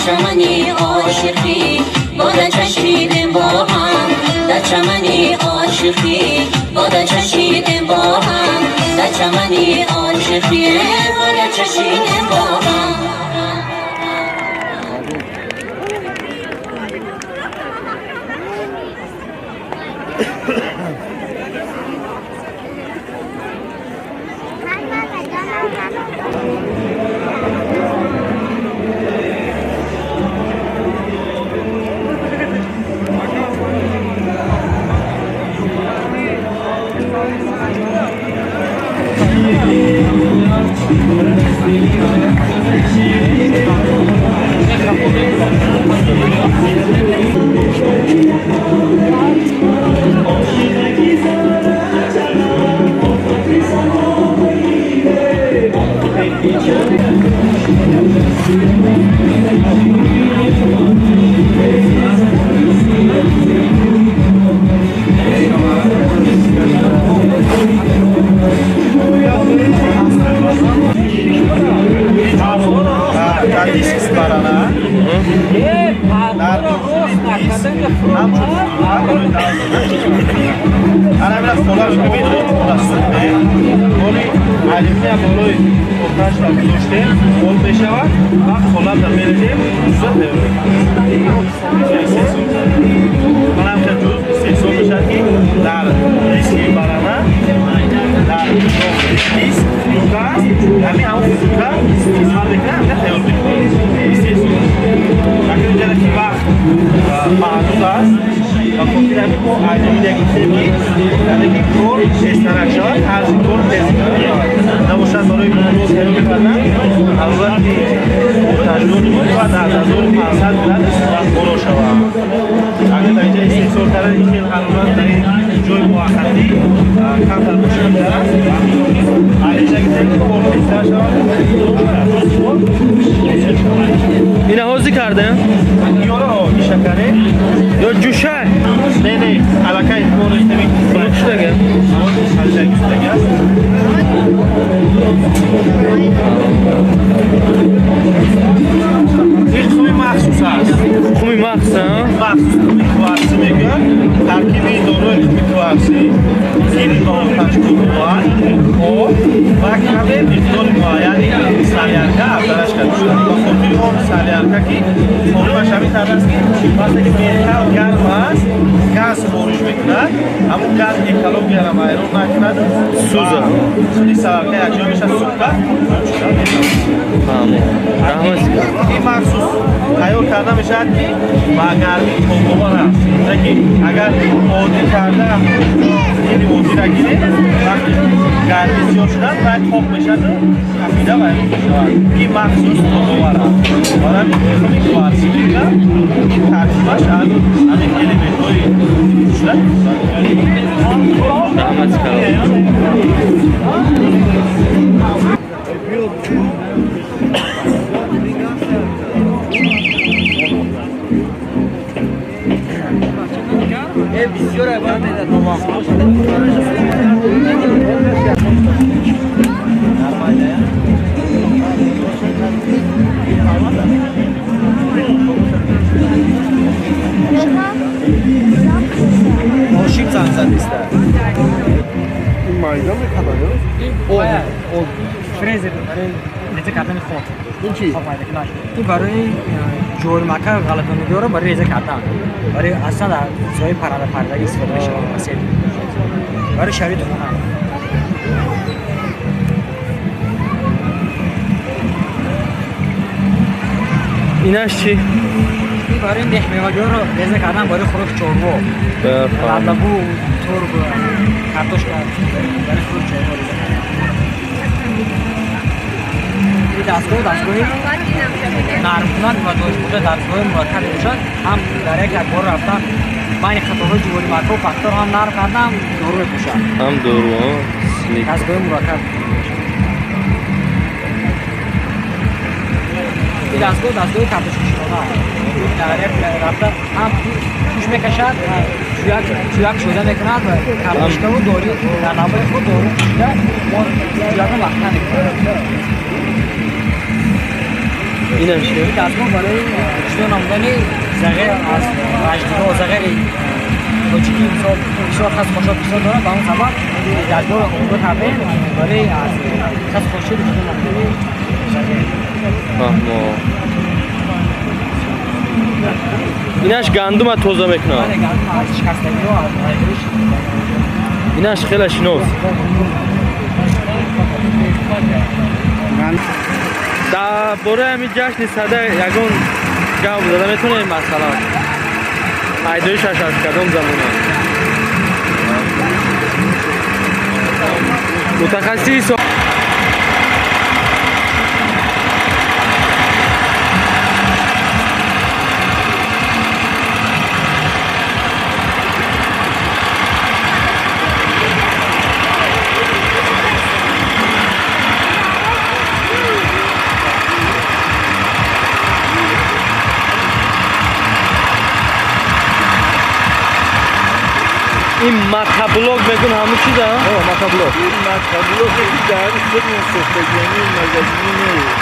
چمنی عاشقی باده چشیدیم با هم، در چمنی عاشقی باده چشیدیم با هم، در چمنی عاشقی باده جشین باغم این حوزی کرده؟ یورو شکره یا جوشه؟ نه علاقه مورد نمی شده این خوبی مخصوص هست خوبی مخصوص ها؟ مخصوص خوبی کوارسی میگن ترکیبی دورو خوبی کوارسی کلی دورو پشتو کوار و کمه مقدار کوار یعنی سالیارکه افترش کرده و خودی اون سالیارکه که خورمش همین طرف است که وقتی که بیرکه و گرم است گاز خورش میکند همون گاز اکالوگ گرم ایرون نکند سوزه این سالیارکه اجیا میشه سوکه این مخصوص تیار کرده میشد که با گرمی خوبان هست اگر عادی کرده این عادی را گیره وقتی گرمی زیاد شدن باید خوب میشد و کفیده باید میشود این مخصوص خوبان هست آدم این کوارسی میگه ترکیبش همین الیمنت های شدن رحمت کرد بسیار عبارت از ماشین زن زن نیست این مایده میکنه او فریزر برای ریزه کردن خود این چی؟ این برای جور مکه غلط میگیره برای ریزه کردن برای اصلا در سایه پرده استفاده میشه واسه برای شرایط خونه اینش چی؟ این برای این میوه‌جات رو ریزه کردن برای خروج چوربو لبو تورب کارتوشکا برای خروج چوربو این دستگاهی نرم کنند و دستگاه مرتب باشد هم در یک بار رفتن بین خطاهای جوری مکه و فاکتور هم نرم کردن دورو بپوشند هم دورو ها دستگاه مرتب این دستگاه کارتوشکا در یک رفتن هم توش میکشد چویک شده میکند و کارتوشکا و دوری در نوبه خود دورو کشیده چویک رو وقتا میکند این هم چیه؟ دستگاه برای شده نمودن زغیر از رجدگاه و زغیر کوچیکی بسیار خاص خوشحال بسیار دارد به اون سبب دستگاه رو کرده برای از خاص خوشحال شده نمودن فهمو اینش گندم تازه میکنه بله گندم از شکستگی و از آیدوش اینش خیلی شنوست در باره همین جشن صده یکون گاو بوده میتونه مثلا ایدویش از کدام زمونه متخصص این مطبلوک میکن همه چی ده؟ مطبلوک این مطبلوکی که در خود سفتگیانی مگزینی نیست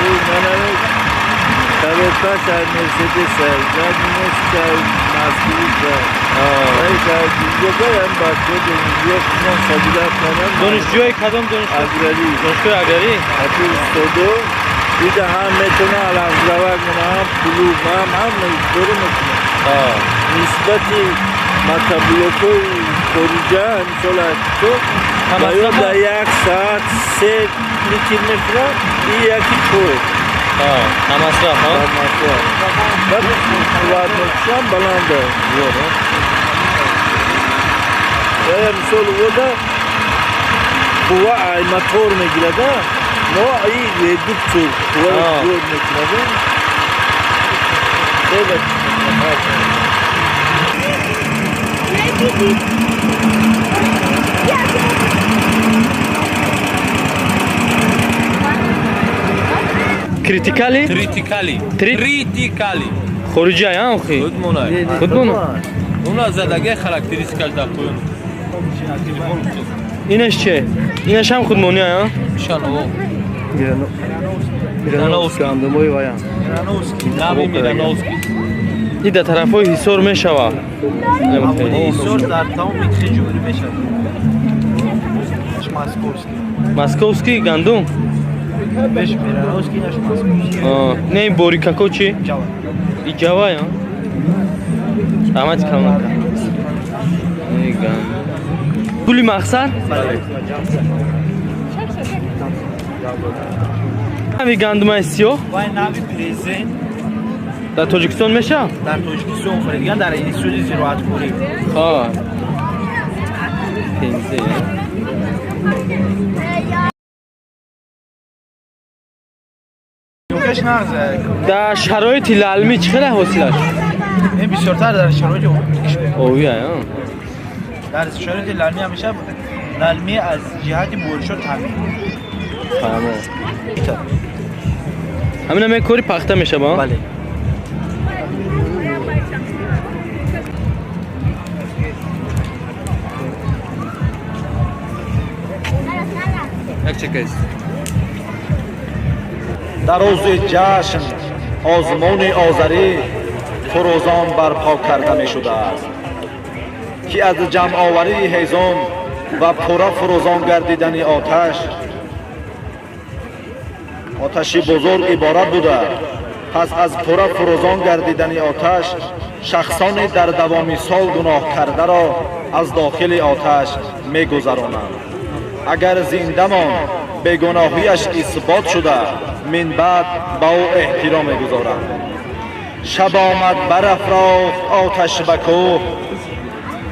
این منه توتا شهر مرسیدس هست جادینست شهر مسئولی شهر ای شهر دیگه هم بچه دنیزیه کنن سبیلت کنن دانشجوی کدام دانشجو؟ اگراری دانشجوی اگراری؟ حتی استودو دیده هم میتونه علمزلوک منه هم پلوب هم میتونه میتونه نسبتی مطبلوکوی خروجه مثال تو باید در یک ساعت 3 لیتر میفره این یکی چوب هم مصرف ها؟ بعد وارد میشم بلنده مثال وده قوه ای موتور میگیرده نو ای دو چوب قوه دور میگیرده خیلی کریتیکالی؟ Triticali. خروجی ها اوخی؟ Khudmonay. خود بونو؟ Una zadagi xarakteristikal da qo'yun. اینش چه؟ اینش هم خودمونی ها؟ Shano. میرانوسکی Navi Miranovski. این در طرف های حصار میشوه ایسور در تمام میتونه جمهوری میشه مسکوسکی گندم؟ بهش میرانوسکی نش ماسکوسکی نه این بوریکاکو چی؟ این جوه ها؟ رحمت کم نکن این گندم پولی مقصر؟ همین گندم های سیاه؟ وای ناوی پریزن در تاجیکستان میشه؟ در تاجیکستان فرگان در اینستیتوت زراعت کوری آه تنزه یوکش نازه در شرایط لعلمی چه خیلی حاصلش؟ این بسیارتر در شرایط اویه ها در شرایط لالمی همیشه لالمی از جهت بورشو تامین فهمه همین همه کاری پخته میشه با؟ بله Jak czekaj. در روز جشن آزمون آذری فروزان برپا کرده می شده است که از جمع آوری هیزم و پورا فروزان گردیدن آتشی بزرگ عبارت بوده. پس از پورا فروزان گردیدن آتش شخصان در دوام سال گناه کرده را از داخل آتش می گذرانند. اگر زنده ماند بیگناهیش اثبات شده من بعد با او احترام می‌گذارند. شب آمد برافراخت آتش به کوه،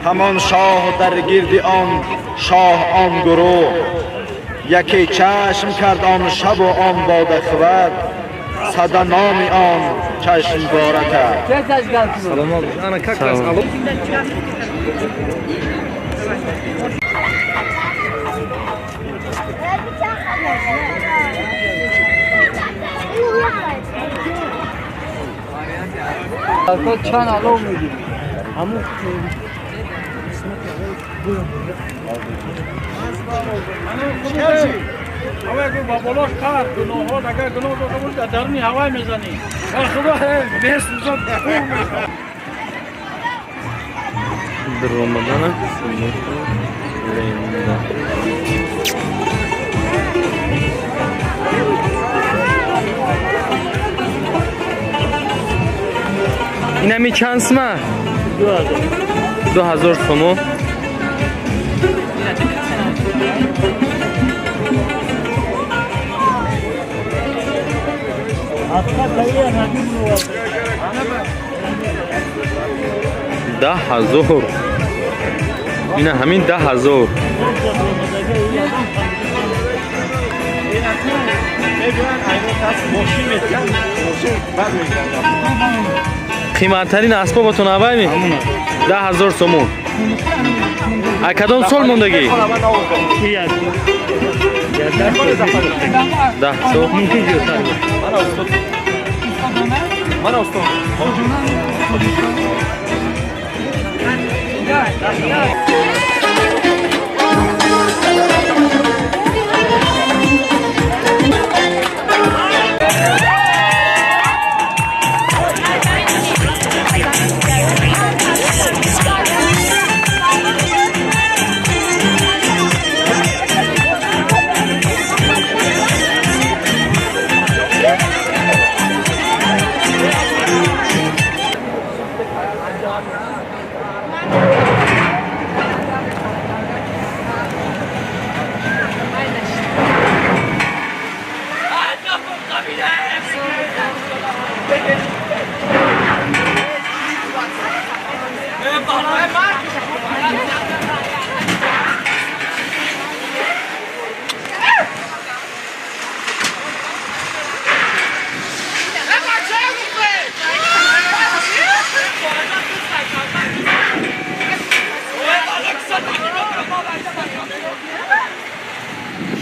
همان شاه در گرد آن شاه آن گروه. یکی چشم کرد آن شب و آن باد خورد، صدا نام آن چشم باره کرد. چند علوم میدیم همون هوای گو با بالاش کار گناهات اگر گناه داشته باشه در درونی هوای میزنی و خدا بهش میزد در رمضان می چند سمه؟ 2000 سومو. ده هزار. اینه همین 10,000. قیمتترین اسبابتون اوای می 10,000 سومون. کدام سال موندگی؟ 10 سال. من استاد.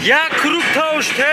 یک کروک تاشته.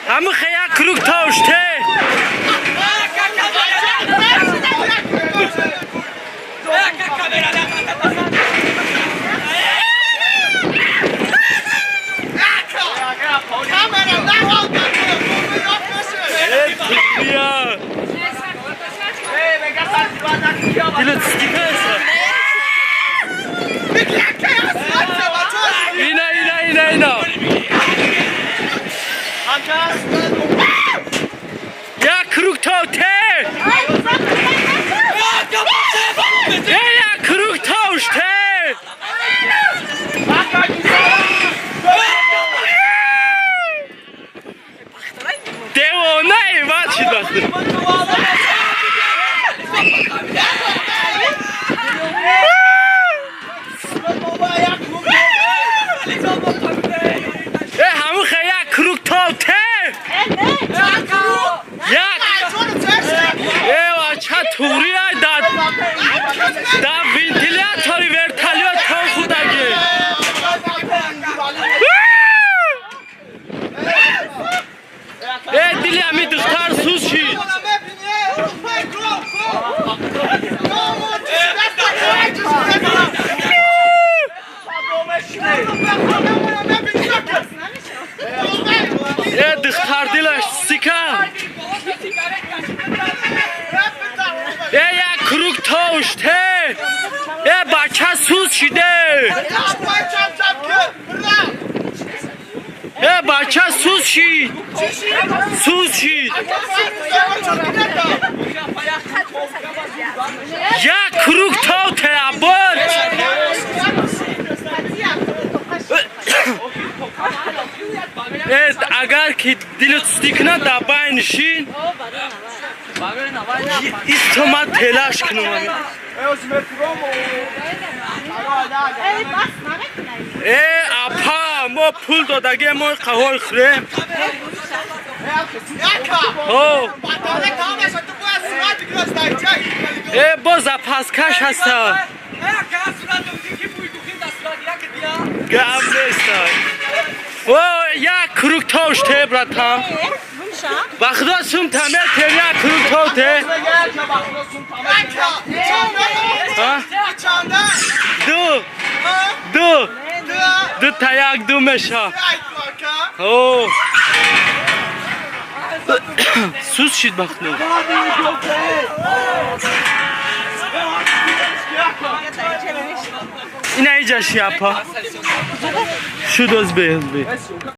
همه خیلی کروک تاشته. دلت ستیکه است. اینا یک کروک تاشته. یک کروک تاشته. دیوانه ای وقت شد وقت. همون خیلی کروک تاشته. توری ای داد وینتیلیاتوری ورتالیات تا خودگی. دلی همی دختر سوز شید. دختر دلش سیکه. یک کروک تاشته. بچه سوز شده. بچه سوز شید. یک کروک تاشته عباد. اگر که دلت ستیک نه دبای نشین استومات تلاش کنم. اپا ما پول دادگی ما قهوه خوریم. باز پس کش هستا. Gam nestay. O ya kuruk toş te bratam. Bakda sum tamel te ya kuruk toş te. Ha? Du tayak du meşa. Oh. Sus şid bakno. İne iyice şey yapa. Şu doz beyaz bey.